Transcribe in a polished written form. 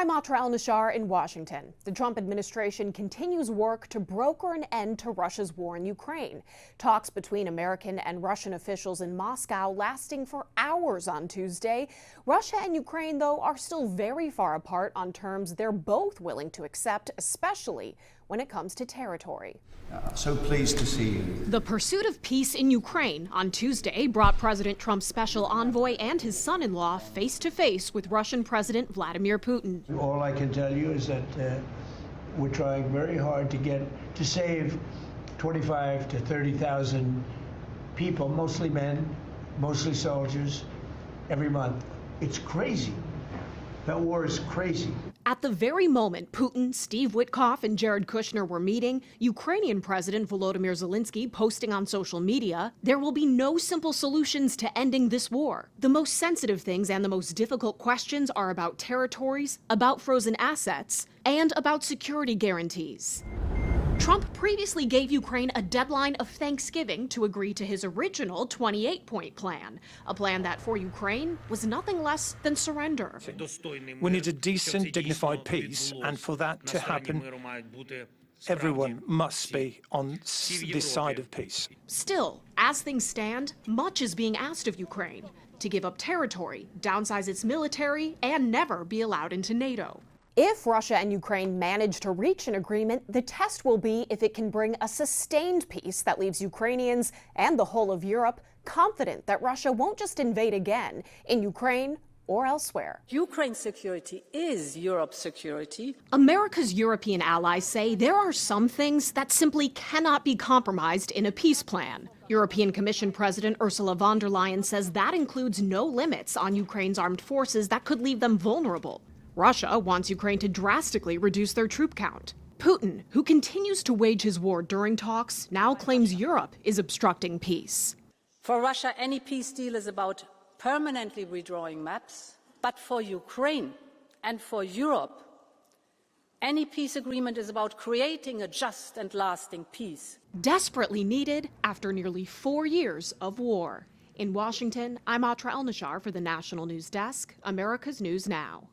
I'm Atra El-Nashar in Washington. The Trump administration continues work to broker an end to Russia's war in Ukraine. Talks between American and Russian officials in Moscow lasting for hours on Tuesday. Russia and Ukraine, though, are still very far apart on terms they're both willing to accept, especially when it comes to territory. So pleased to see you. The pursuit of peace in Ukraine on Tuesday brought President Trump's special envoy and his son-in-law face-to-face with Russian President Vladimir Putin. All I can tell you is that we're trying very hard to save 25 to 30,000 people, mostly men, mostly soldiers, every month. It's crazy. That war is crazy. At the very moment Putin, Steve Witkoff, and Jared Kushner were meeting, Ukrainian President Volodymyr Zelenskyy posting on social media, there will be no simple solutions to ending this war. The most sensitive things and the most difficult questions are about territories, about frozen assets, and about security guarantees. Trump previously gave Ukraine a deadline of Thanksgiving to agree to his original 28-point plan, a plan that for Ukraine was nothing less than surrender. We need a decent, dignified peace, and for that to happen, everyone must be on this side of peace. Still, as things stand, much is being asked of Ukraine to give up territory, downsize its military, and never be allowed into NATO. If Russia and Ukraine manage to reach an agreement, the test will be if it can bring a sustained peace that leaves Ukrainians and the whole of Europe confident that Russia won't just invade again in Ukraine or elsewhere. Ukraine's security is Europe's security. America's European allies say there are some things that simply cannot be compromised in a peace plan. European Commission President Ursula von der Leyen says that includes no limits on Ukraine's armed forces that could leave them vulnerable. Russia wants Ukraine to drastically reduce their troop count. Putin, who continues to wage his war during talks, now claims Europe is obstructing peace. For Russia, any peace deal is about permanently redrawing maps. But for Ukraine and for Europe, any peace agreement is about creating a just and lasting peace. Desperately needed after nearly 4 years of war. In Washington, I'm Atra El-Nashar for the National News Desk, America's News Now.